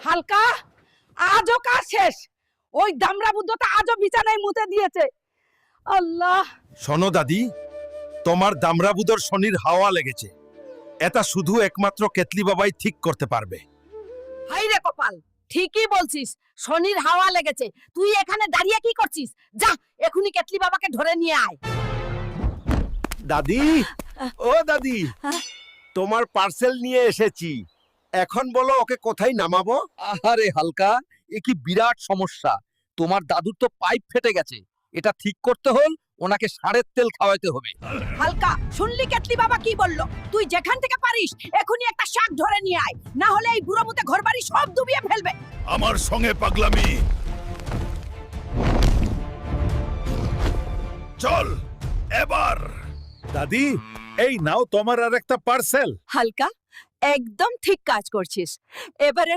হালকা, আজও কাজ শেষ। ওই দামড়া বুদ্ধটা আজও বিছানায় মুতে দিয়েছে। আল্লাহ, শোনো দাদি, তোমার দামরাবুদর শনির হাওয়া লেগেছে। এটা শুধু একমাত্র কেতলি বাবাই ঠিক করতে পারবে। হাই রে কপাল, ঠিকই বলছিস, শনির হাওয়া লেগেছে। তুই এখানে দাঁড়িয়ে কি করছিস? যা, এখনি কেতলি বাবাকে ধরে নিয়ে আয়। দাদি, ও দাদি, তোমার পার্সেল নিয়ে এসেছি। এখন বলো ওকে কোথায় নামাবো? আহারে হালকা, এ কি বিরাট সমস্যা। তোমার দাদুর তো পাইপ ফেটে গেছে। এটা ঠিক করতে হল ওনাকে ষাঁড়ের তেল খাওয়াতে হবে। হালকা, শুনলি কেতলি বাবা কি বললো? তুই যেখান থেকে পারিস এখনি একটা শাক ধরে নিয়ে আয়, না হলে এই বুড়ো মুতে ঘরবাড়ি সব ডুবিয়ে ফেলবে। আমার সঙ্গে পাগলামি। চল এবার। দাদি, এই নাও তোমার আর একটা পার্সেল। হালকা, একদম ঠিক কাজ করছিস। এবারের